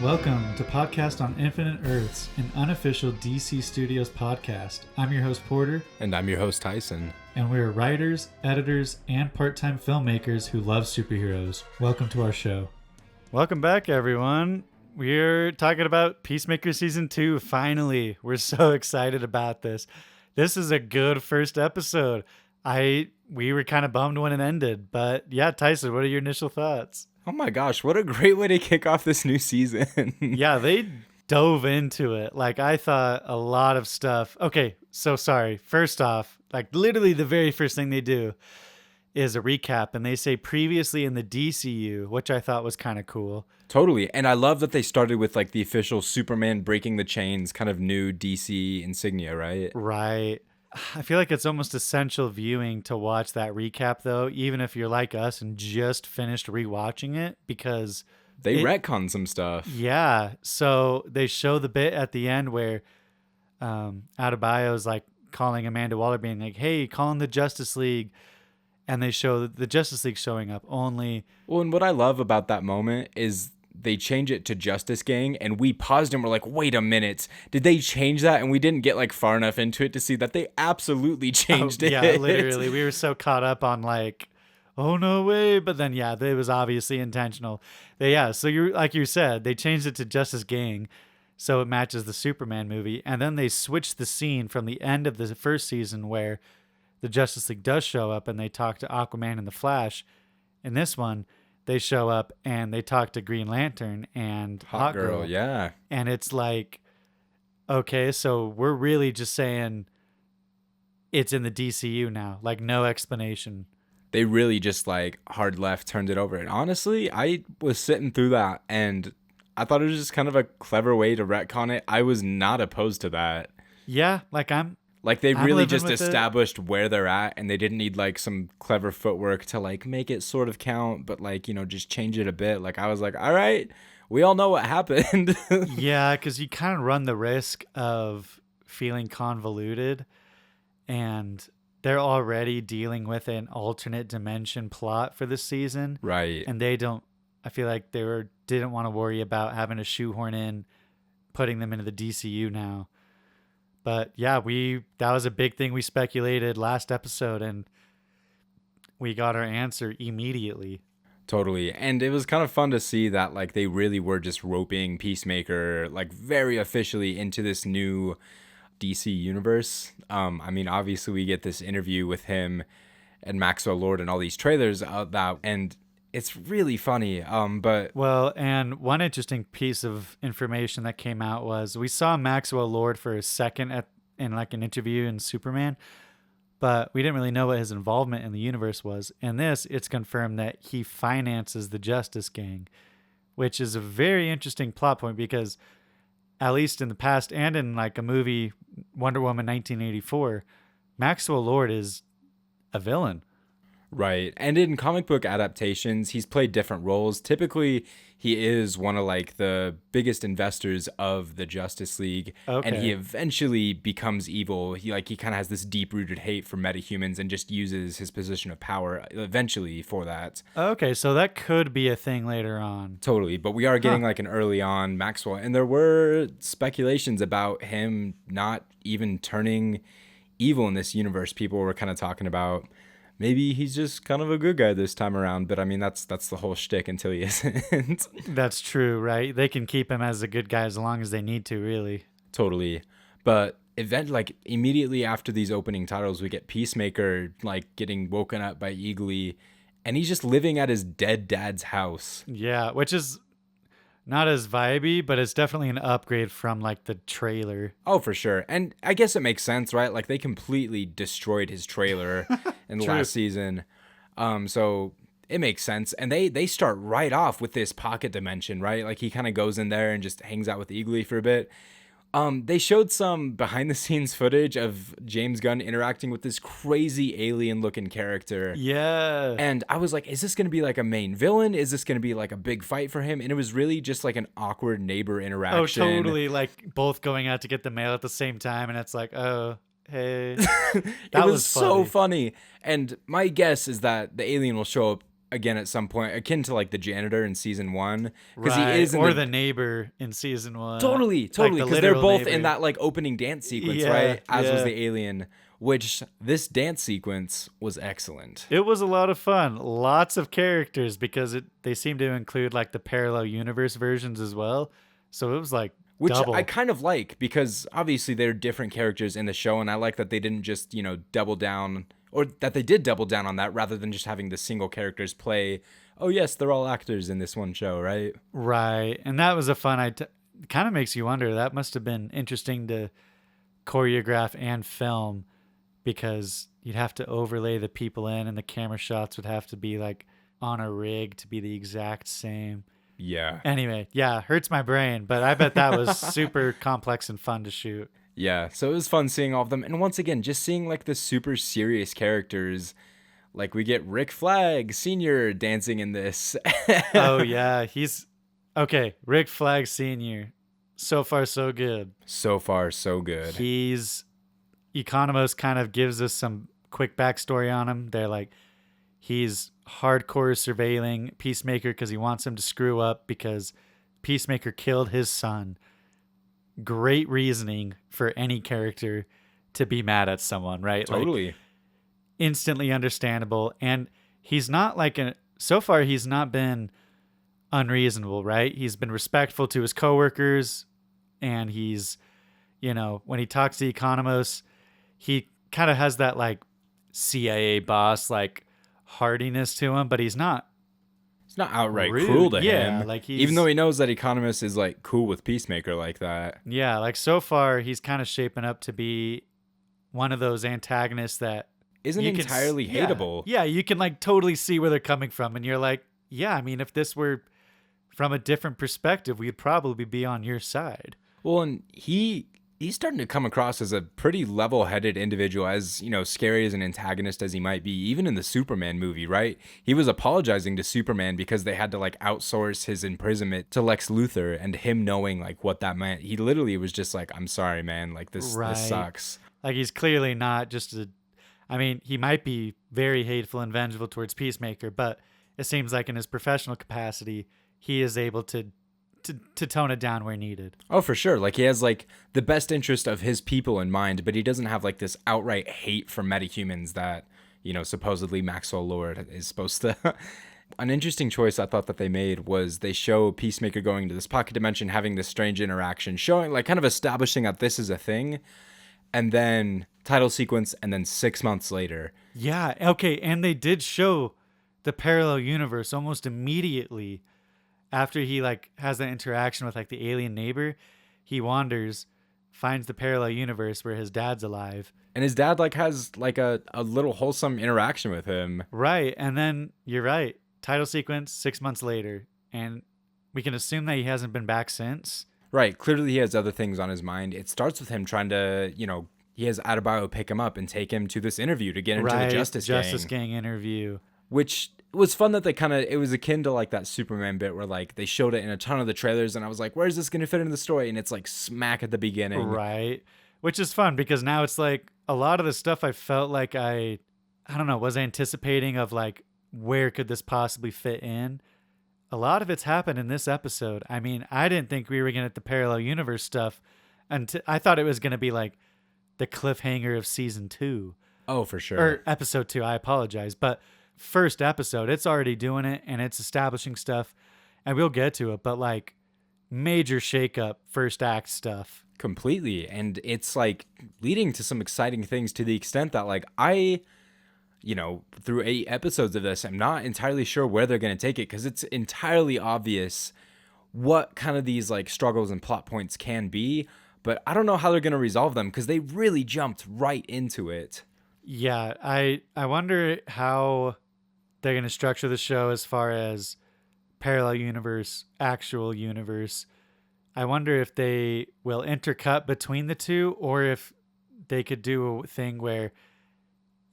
Welcome to Podcast on Infinite Earths, an unofficial DC Studios podcast. I'm your host, Porter. And I'm your host, Tyson. And we're writers, editors, and part-time filmmakers who love superheroes. Welcome to our show. Welcome back, everyone. We're talking about Peacemaker Season 2, finally. We're so excited about this. This is a good first episode. We were kind of bummed when it ended, but yeah, Tyson, what are your initial thoughts? Oh my gosh, what a great way to kick off this new season. Yeah, they dove into it. Like, I thought a lot of stuff. Okay, so sorry. First off, like literally the very first thing they do is a recap, and they say previously in the DCU, which I thought was kind of cool. Totally. And I love that they started with like the official Superman breaking the chains kind of new DC insignia, right? Right. I feel like it's almost essential viewing to watch that recap, though, even if you're like us and just finished rewatching it, because they retcon some stuff. Yeah. So they show the bit at the end where Adebayo's like calling Amanda Waller, being like, hey, call in the Justice League. And they show the Justice League showing up only. Well, and what I love about that moment is they change it to Justice Gang, and we paused and we're like, wait a minute, did they change that? And we didn't get like far enough into it to see that they absolutely changed it. Yeah, literally. We were so caught up on like, oh no way. But then, yeah, it was obviously intentional. So you're like you said, they changed it to Justice Gang so it matches the Superman movie. And then they switched the scene from the end of the first season where the Justice League does show up and they talk to Aquaman and the Flash. In this one, they show up and they talk to Green Lantern and Hot Girl. Yeah. And it's like, okay, so we're really just saying it's in the DCU now. Like, no explanation. They really just like hard left turned it over. And honestly, I was sitting through that and I thought it was just kind of a clever way to retcon it. I was not opposed to that. Yeah, they really just established where they're at, and they didn't need like some clever footwork to like make it sort of count, but like, just change it a bit. Like, I was like, all right, we all know what happened. Yeah, because you kind of run the risk of feeling convoluted, and they're already dealing with an alternate dimension plot for this season. Right. And I feel like didn't want to worry about having to shoehorn in putting them into the DCU now. But yeah, that was a big thing we speculated last episode, and we got our answer immediately. Totally. And it was kind of fun to see that like they really were just roping Peacemaker like very officially into this new DC universe. I mean, obviously we get this interview with him and Maxwell Lord and all these trailers and it's really funny. And one interesting piece of information that came out was we saw Maxwell Lord for a second in like an interview in Superman, but we didn't really know what his involvement in the universe was. In this, it's confirmed that he finances the Justice Gang, which is a very interesting plot point because at least in the past and in like a movie, Wonder Woman 1984, Maxwell Lord is a villain. Right. And in comic book adaptations, he's played different roles. Typically, he is one of like the biggest investors of the Justice League. Okay. And he eventually becomes evil. He kind of has this deep-rooted hate for metahumans and just uses his position of power eventually for that. Okay, so that could be a thing later on. Totally. But we are getting like an early on Maxwell. And there were speculations about him not even turning evil in this universe. People were kind of talking about maybe he's just kind of a good guy this time around, but I mean that's the whole shtick until he isn't. That's true, right? They can keep him as a good guy as long as they need to, really. Totally. But immediately after these opening titles, we get Peacemaker like getting woken up by Eagly, and he's just living at his dead dad's house. Yeah, which is not as vibey, but it's definitely an upgrade from like the trailer. Oh, for sure. And I guess it makes sense, right? Like they completely destroyed his trailer in the last season. So it makes sense. And they start right off with this pocket dimension, right? Like he kind of goes in there and just hangs out with Eagly for a bit. They showed some behind the scenes footage of James Gunn interacting with this crazy alien looking character. Yeah. And I was like, is this going to be like a main villain? Is this going to be like a big fight for him? And it was really just like an awkward neighbor interaction. Oh, totally. Like both going out to get the mail at the same time. And it's like, oh, hey. That was so funny. And my guess is that the alien will show up again at some point, akin to like the janitor in season 1, because he Right. is in Or the the neighbor in season 1. totally, Like totally, the because they're literal both in neighbor. that like opening dance sequence, Yeah, right? As was yeah. the alien, which this dance sequence was excellent. It was a lot of fun. Lots of characters because they seem to include like the parallel universe versions as well. So it was like Which I double. kind of like because obviously they're different characters in the show, and I like that they didn't just, double down, or that they did double down on that rather than just having the single characters play, oh, yes, they're all actors in this one show, right? Right. And that was a fun kind of makes you wonder. That must have been interesting to choreograph and film because you'd have to overlay the people in and the camera shots would have to be like on a rig to be the exact same. Yeah. Anyway, yeah, hurts my brain, but I bet that was super complex and fun to shoot. Yeah, so it was fun seeing all of them. And once again, just seeing like the super serious characters. Like we get Rick Flag Sr. dancing in this. Oh yeah, he's okay. Rick Flag Sr. So far so good. So far, so good. He's Economos kind of gives us some quick backstory on him. They're like he's hardcore surveilling Peacemaker because he wants him to screw up because Peacemaker killed his son. Great reasoning for any character to be mad at someone, right? Like Totally. instantly understandable. And he's not like so far he's not been unreasonable, right? He's been respectful to his coworkers and he's, when he talks to Economos, he kind of has that like CIA boss like hardiness to him, but he's not It's not outright rude. cruel to Yeah, him. like Even though he's he knows that Economist is like cool with Peacemaker like that. yeah, like so far he's kind of shaping up to be one of those antagonists that Isn't you can entirely yeah, hateable. yeah, you can like totally see where they're coming from, and you're like, yeah, I mean, if this were from a different perspective, we'd probably be on your side. Well, and he's starting to come across as a pretty level-headed individual, as scary as an antagonist as he might be, even in the Superman movie, right? He was apologizing to Superman because they had to like outsource his imprisonment to Lex Luthor, and him knowing like what that meant, he literally was just like, I'm sorry, man, like this Right. sucks. Like he's clearly not just I mean, he might be very hateful and vengeful towards Peacemaker, but it seems like in his professional capacity, he is able to tone it down where needed. Oh, for sure. Like he has like the best interest of his people in mind, but he doesn't have like this outright hate for metahumans that, supposedly Maxwell Lord is supposed to. An interesting choice I thought that they made was they show Peacemaker going to this pocket dimension, having this strange interaction, showing like kind of establishing that this is a thing, and then title sequence, and then 6 months later. Yeah, okay, and they did show the parallel universe almost immediately after he like has that interaction with like the alien neighbor. He wanders, finds the parallel universe where his dad's alive. And his dad like has like a little wholesome interaction with him. Right, and then you're right. Title sequence 6 months later, and we can assume that he hasn't been back since. Right, clearly he has other things on his mind. It starts with him trying to, he has Adebayo pick him up and take him to this interview to get into the Justice Gang interview. Which was fun that they it was akin to like that Superman bit where like they showed it in a ton of the trailers, and I was like, where's this going to fit into the story? And it's like smack at the beginning. Right, which is fun because now it's like a lot of the stuff I felt like I don't know, was anticipating of like, where could this possibly fit in? A lot of it's happened in this episode. I mean, I didn't think we were going to get the parallel universe stuff until I thought it was going to be like the cliffhanger of season 2. Oh, for sure. Or episode 2, I apologize. But first episode, it's already doing it and it's establishing stuff, and we'll get to it, but like major shakeup first act stuff. Completely. And it's like leading to some exciting things to the extent that like I through 8 episodes of this, I'm not entirely sure where they're going to take it, because it's entirely obvious what kind of these like struggles and plot points can be, but I don't know how they're going to resolve them because they really jumped right into it. Yeah, I wonder how they're going to structure the show as far as parallel universe, actual universe. I wonder if they will intercut between the two, or if they could do a thing where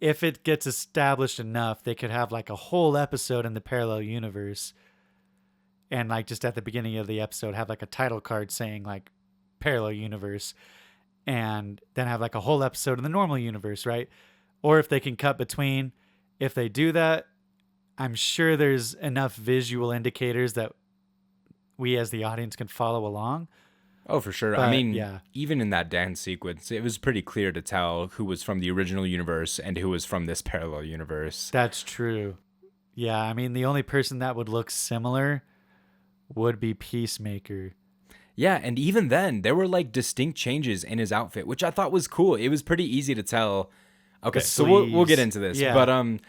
if it gets established enough, they could have like a whole episode in the parallel universe, and like just at the beginning of the episode have like a title card saying like parallel universe, and then have like a whole episode in the normal universe, right? Or if they can cut between. If they do that, I'm sure there's enough visual indicators that we as the audience can follow along. Oh, for sure. I But mean, yeah, even in that dance sequence, it was pretty clear to tell who was from the original universe and who was from this parallel universe. that's true. Yeah, I mean, the only person that would look similar would be Peacemaker. Yeah, and even then, there were like distinct changes in his outfit, which I thought was cool. It was pretty easy to tell. The Okay, so we'll get sleeves. into this, Yeah. but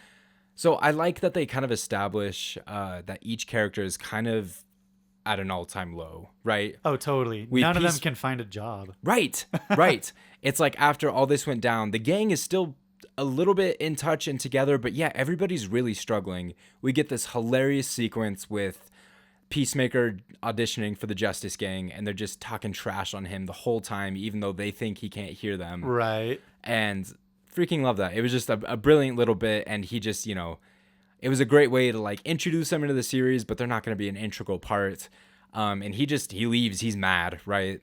so I like that they kind of establish that each character is kind of at an all-time low, right? Oh, totally. We've None of them pieced can find a job. right, right. It's like after all this went down, the gang is still a little bit in touch and together, but yeah, everybody's really struggling. We get this hilarious sequence with Peacemaker auditioning for the Justice Gang, and they're just talking trash on him the whole time, even though they think he can't hear them. Right. And freaking love that. It was just a brilliant little bit, and he just, it was a great way to like introduce them into the series, but they're not going to be an integral part. And he leaves, he's mad, right?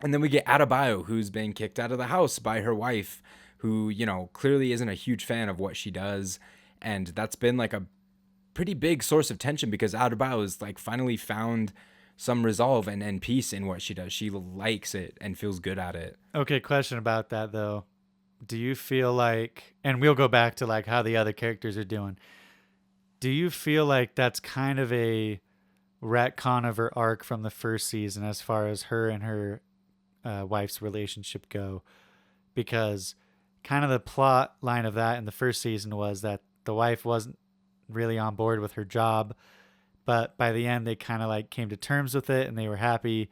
And then we get Adebayo, who's been kicked out of the house by her wife, who, clearly isn't a huge fan of what she does. And that's been like a pretty big source of tension because Adebayo has like finally found some resolve and peace in what she does. She likes it and feels good at it. Okay, question about that though. Do you feel like, and we'll go back to like how the other characters are doing. Do you feel like that's kind of a retcon of her arc from the first season as far as her and her wife's relationship go? Because kind of the plot line of that in the first season was that the wife wasn't really on board with her job, but by the end they kind of like came to terms with it and they were happy.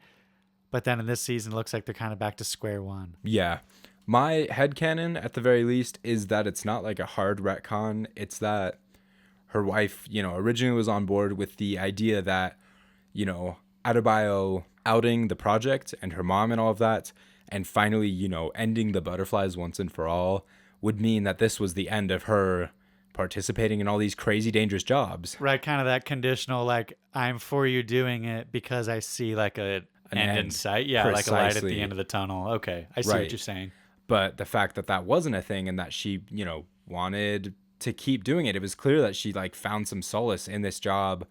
But then in this season, it looks like they're kind of back to square one. Yeah. My headcanon, at the very least, is that it's not like a hard retcon. It's that her wife, originally was on board with the idea that, Adebayo outing the project and her mom and all of that, and finally, ending the butterflies once and for all would mean that this was the end of her participating in all these crazy dangerous jobs. Right, kind of that conditional, like, I'm for you doing it because I see like an end in sight. Yeah, like a light at Precisely. the end of the tunnel. Okay, I see what Right. you're saying. But the fact that that wasn't a thing and that she, wanted to keep doing it, it was clear that she like found some solace in this job.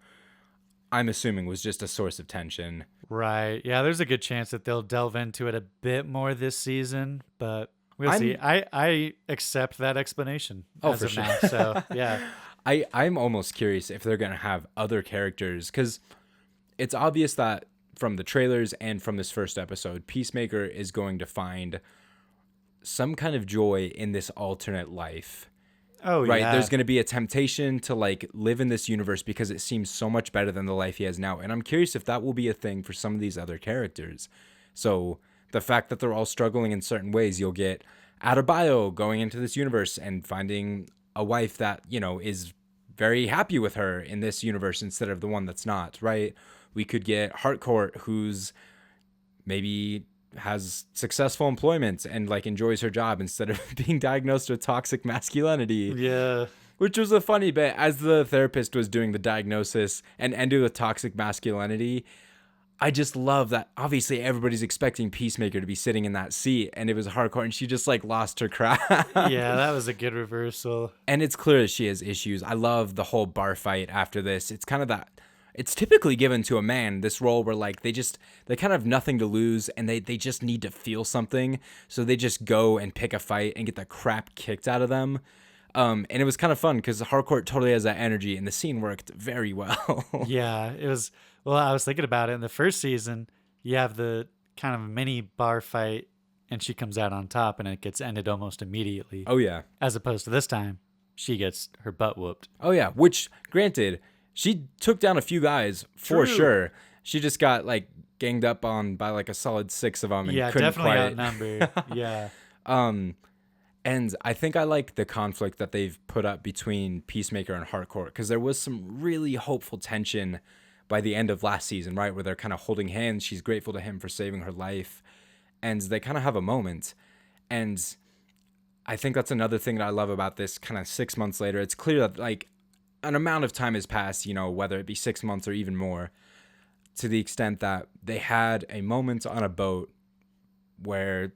I'm assuming was just a source of tension. Right. Yeah, there's a good chance that they'll delve into it a bit more this season, but we'll see. I'm I accept that explanation Oh, as for of sure. now. So, yeah. I'm almost curious if they're gonna have other characters because it's obvious that from the trailers and from this first episode, Peacemaker is going to find some kind of joy in this alternate life. Oh, Right, yeah. there's going to be a temptation to like live in this universe because it seems so much better than the life he has now, and I'm curious if that will be a thing for some of these other characters. So the fact that they're all struggling in certain ways, you'll get Adebayo going into this universe and finding a wife that is very happy with her in this universe instead of the one that's not. Right, we could get Harcourt, who's maybe has successful employment and like enjoys her job instead of being diagnosed with toxic masculinity. Yeah. Which was a funny bit as the therapist was doing the diagnosis and ended with toxic masculinity. I just love that obviously everybody's expecting Peacemaker to be sitting in that seat and it was hardcore and she just like lost her crap. Yeah, that was a good reversal. And it's clear that she has issues. I love the whole bar fight after this. It's kind of that it's typically given to a man, this role where like they kind of have nothing to lose and they just need to feel something. So they just go and pick a fight and get the crap kicked out of them. And it was kind of fun because Harcourt totally has that energy and the scene worked very well. Yeah, it was. Well, I was thinking about it. In the first season, you have the kind of mini bar fight, and she comes out on top, and it gets ended almost immediately. Oh yeah. As opposed to this time, she gets her butt whooped. Oh yeah, which granted, she took down a few guys for True. sure. She just got like ganged up on by like a solid 6 of them and Yeah, couldn't definitely quite. outnumbered. Yeah. And I think I like the conflict that they've put up between Peacemaker and Harcourt because there was some really hopeful tension by the end of last season, right? Where they're kind of holding hands. She's grateful to him for saving her life. And they kind of have a moment. And I think that's another thing that I love about this kind of 6 months later. It's clear that like an amount of time has passed, whether it be 6 months or even more, to the extent that they had a moment on a boat where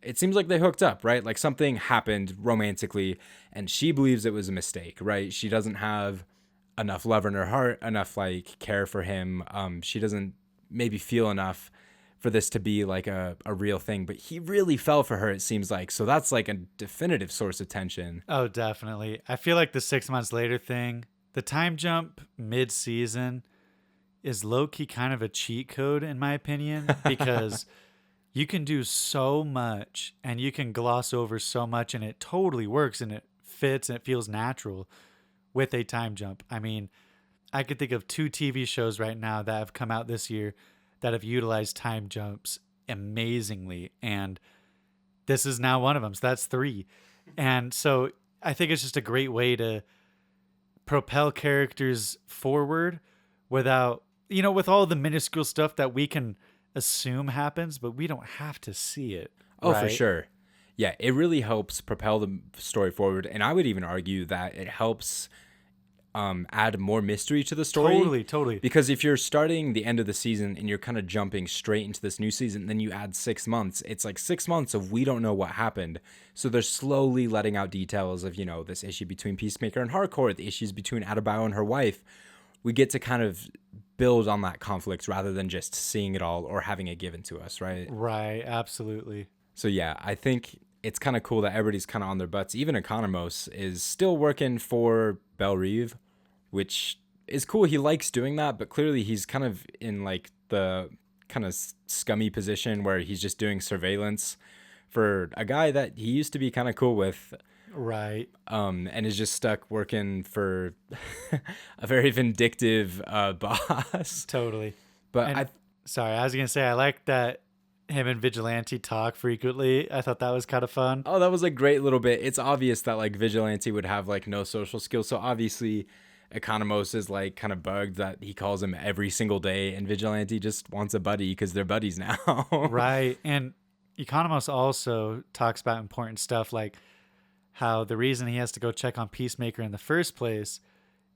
it seems like they hooked up, right? Like something happened romantically and she believes it was a mistake, right? She doesn't have enough love in her heart, enough like care for him. She doesn't maybe feel enough for this to be like a real thing, but he really fell for her, it seems like. So that's like a definitive source of tension. Oh, definitely. I feel like the 6 months later thing, the time jump mid season is low key kind of a cheat code, in my opinion, because you can do so much and you can gloss over so much and it totally works and it fits and it feels natural with a time jump. I mean, I could think of 2 TV shows right now that have come out this year that have utilized time jumps amazingly. And this is now one of them. So that's 3. And so I think it's just a great way to propel characters forward without, with all the minuscule stuff that we can assume happens, but we don't have to see it. Oh, for Right? sure. Yeah, it really helps propel the story forward. And I would even argue that it helps add more mystery to the story. Totally. Because if you're starting the end of the season and you're kind of jumping straight into this new season, then you add 6 months. It's like 6 months of we don't know what happened. So they're slowly letting out details of, this issue between Peacemaker and Hardcore, the issues between Adebayo and her wife. We get to kind of build on that conflict rather than just seeing it all or having it given to us, right? Right, absolutely. So yeah, I think it's kind of cool that everybody's kind of on their butts. Even Economos is still working for Belle Reve, which is cool. He likes doing that, but clearly he's kind of in like the kind of scummy position where he's just doing surveillance for a guy that he used to be kind of cool with. Right. And is just stuck working for a very vindictive boss. Totally. But sorry, I was going to say, I like that him and Vigilante talk frequently. I thought that was kind of fun. Oh, that was a great little bit. It's obvious that like Vigilante would have like no social skills. So obviously Economos is like kind of bugged that he calls him every single day, and Vigilante just wants a buddy because they're buddies now. Right. And Economos also talks about important stuff like how the reason he has to go check on Peacemaker in the first place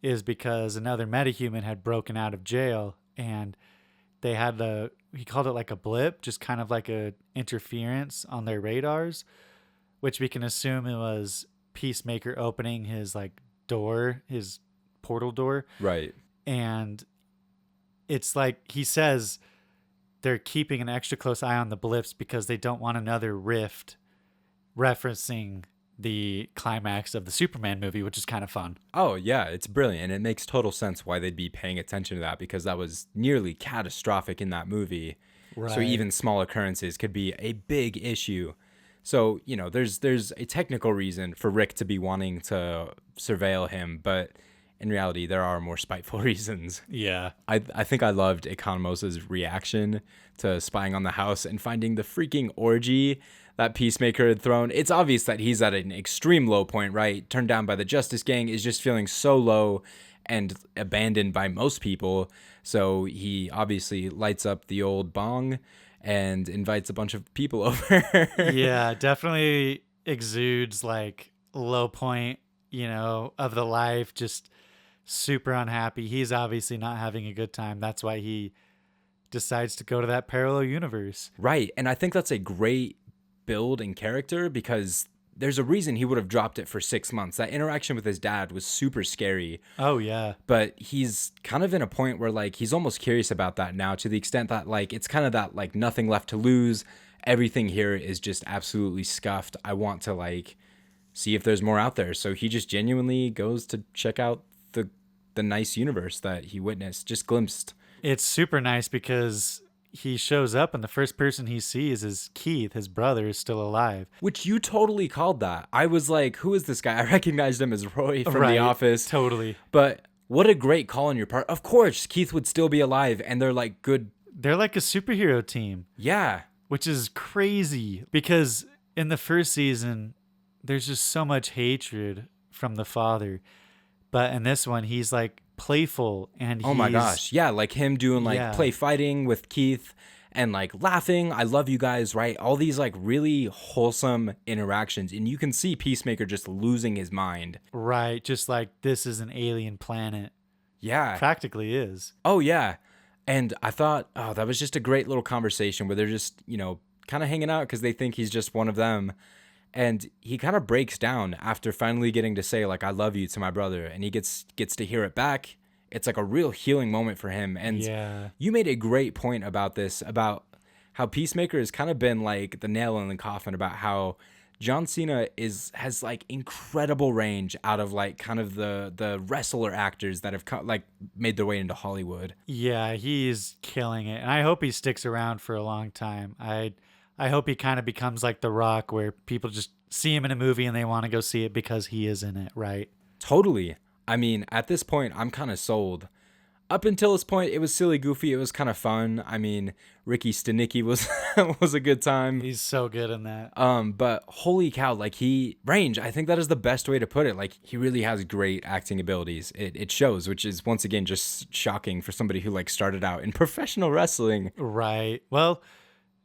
is because another metahuman had broken out of jail, and they had he called it like a blip, just kind of like a interference on their radars, which we can assume it was Peacemaker opening his like door, his portal door. Right. And it's like he says they're keeping an extra close eye on the blips because they don't want another rift, referencing the climax of the Superman movie, which is kind of fun. Oh, yeah, it's brilliant. And it makes total sense why they'd be paying attention to that, because that was nearly catastrophic in that movie. Right. So even small occurrences could be a big issue. So, there's a technical reason for Rick to be wanting to surveil him, but in reality, there are more spiteful reasons. Yeah. I think I loved Economos' reaction to spying on the house and finding the freaking orgy that Peacemaker had thrown. It's obvious that he's at an extreme low point, right? Turned down by the Justice Gang, is just feeling so low and abandoned by most people. So he obviously lights up the old bong and invites a bunch of people over. Yeah, definitely exudes like low point, of the life, just super unhappy. He's obviously not having a good time. That's why he decides to go to that parallel universe. Right. And I think that's a great build in character, because there's a reason he would have dropped it for 6 months. That interaction with his dad was super scary. Oh, yeah. But he's kind of in a point where like he's almost curious about that now, to the extent that like it's kind of that like nothing left to lose. Everything here is just absolutely scuffed. I want to like see if there's more out there. So he just genuinely goes to check out the nice universe that he witnessed, just glimpsed. It's super nice because he shows up and the first person he sees is Keith, his brother, is still alive. Which you totally called that. I was like, who is this guy? I recognized him as Roy from The Office. Totally. But what a great call on your part. Of course, Keith would still be alive, and they're like good. They're like a superhero team. Yeah. Which is crazy because in the first season, there's just so much hatred from the father. But in this one, he's like playful and oh my gosh. Yeah, like him doing like play fighting with Keith and like laughing. I love you guys, right? All these like really wholesome interactions. And you can see Peacemaker just losing his mind. Right. Just like this is an alien planet. Yeah. Practically is. Oh, yeah. And I thought, that was just a great little conversation where they're just, kind of hanging out because they think he's just one of them. And he kind of breaks down after finally getting to say, like, I love you to my brother. And he gets to hear it back. it's like a real healing moment for him. And Yeah. you made a great point about this, about how Peacemaker has kind of been like the nail in the coffin, about how John Cena has like incredible range out of like kind of the wrestler actors that have like made their way into Hollywood. Yeah, he's killing it. And I hope he sticks around for a long time. I hope he kind of becomes like The Rock, where people just see him in a movie and they want to go see it because he is in it, right? Totally. I mean, at this point, I'm kind of sold. Up until this point, it was silly, goofy. It was kind of fun. I mean, Ricky Stenicki was was a good time. He's so good in that. But holy cow, like range. I think that is the best way to put it. Like he really has great acting abilities. It shows, which is once again just shocking for somebody who like started out in professional wrestling. Right. Well,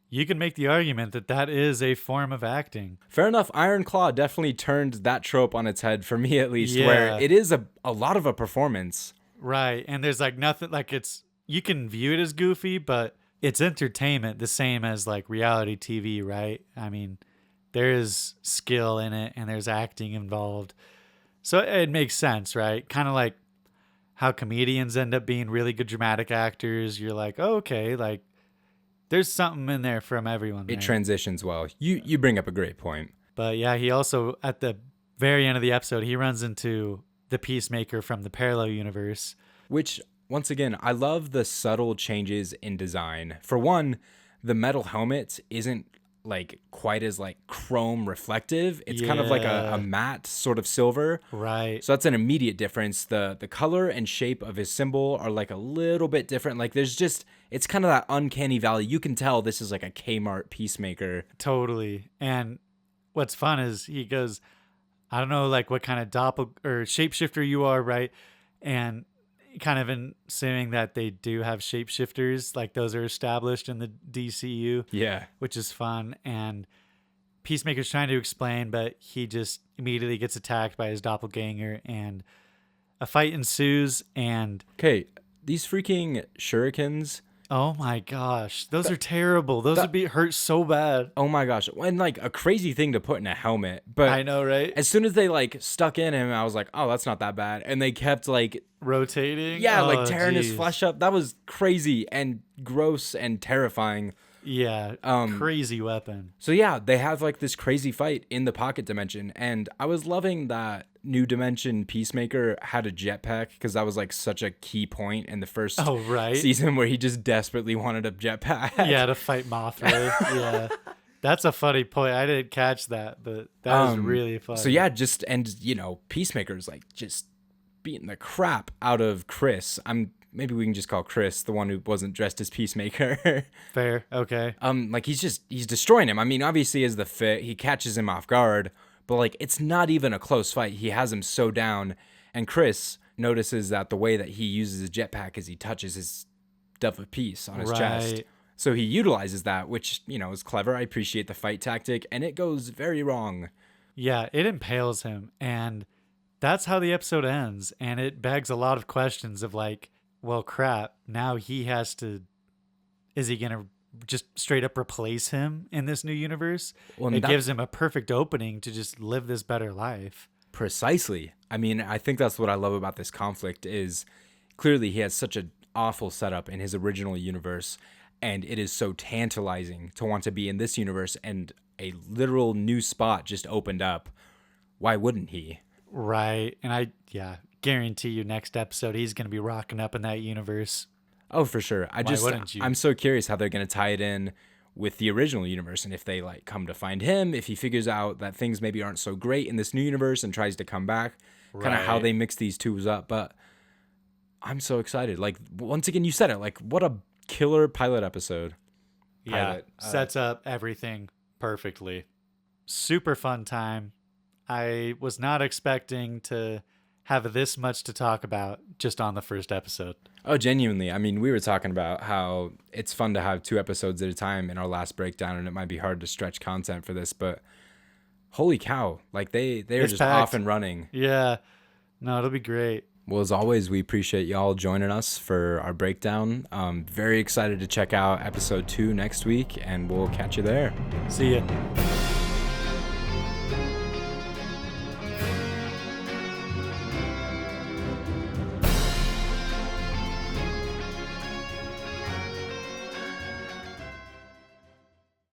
you can make the argument that that is a form of acting. Fair enough. Iron Claw definitely turned that trope on its head for me, at least, Yeah. where it is a lot of a performance. Right. And there's like nothing like you can view it as goofy, but it's entertainment the same as like reality TV, right? I mean, there is skill in it and there's acting involved. So it makes sense, right? Kind of like how comedians end up being really good dramatic actors. You're like, oh, okay, like there's something in there from everyone. It right? transitions well. You bring up a great point. But yeah, he also, at the very end of the episode, he runs into the Peacemaker from the parallel universe. Which, once again, I love the subtle changes in design. For one, the metal helmet isn't like quite as like chrome reflective. It's kind of like a matte sort of silver. Right. So that's an immediate difference. The color and shape of his symbol are like a little bit different. Like there's just, it's kind of that uncanny valley. You can tell this is like a Kmart Peacemaker. Totally. And what's fun is he goes, I don't know like what kind of or shapeshifter you are, right? And kind of insinuating that they do have shapeshifters, like those are established in the DCU. Yeah. Which is fun. And Peacemaker's trying to explain, but he just immediately gets attacked by his doppelganger and a fight ensues. And okay, these freaking shurikens. Oh my gosh, those are terrible. Those would hurt so bad. Oh my gosh, and like a crazy thing to put in a helmet. But I know, right? As soon as they like stuck in him, I was like, oh, that's not that bad. And they kept like rotating. Yeah, like tearing his flesh up. That was crazy and gross and terrifying. Yeah, crazy weapon. So yeah, they have like this crazy fight in the pocket dimension, and I was loving that New Dimension Peacemaker had a jetpack, because that was like such a key point in the first season where he just desperately wanted a jetpack. Yeah, to fight Mothra. Yeah. That's a funny point. I didn't catch that, but that was really funny. So yeah, Peacemaker's like just beating the crap out of Chris. Maybe we can just call Chris the one who wasn't dressed as Peacemaker. Fair. Okay. Like he's destroying him. I mean, obviously as the Fit, he catches him off guard, but like it's not even a close fight. He has him so down, and Chris notices that the way that he uses his jetpack is he touches his Dove of Peace on his chest. So he utilizes that, which, is clever. I appreciate the fight tactic, and it goes very wrong. Yeah, it impales him, and that's how the episode ends, and it begs a lot of questions of like, well, crap, now he has to, is he going to just straight up replace him in this new universe? Well, it gives him a perfect opening to just live this better life. Precisely. I mean, I think that's what I love about this conflict is clearly he has such an awful setup in his original universe, and it is so tantalizing to want to be in this universe, and a literal new spot just opened up. Why wouldn't he? Right. And I guarantee you next episode he's going to be rocking up in that universe. Oh, for sure. I'm so curious how they're going to tie it in with the original universe, and if they like come to find him, if he figures out that things maybe aren't so great in this new universe and tries to come back, kind of how they mix these two up. But I'm so excited. Like, once again, you said it, like, what a killer pilot episode. Sets up everything perfectly. Super fun time. I was not expecting to have this much to talk about just on the first episode. Oh, genuinely. I mean, we were talking about how it's fun to have 2 episodes at a time in our last breakdown, and it might be hard to stretch content for this, but holy cow, like they are just packed. Off and running. Yeah. No, it'll be great. Well, as always, we appreciate y'all joining us for our breakdown. Very excited to check out episode 2 next week, and we'll catch you there. See ya.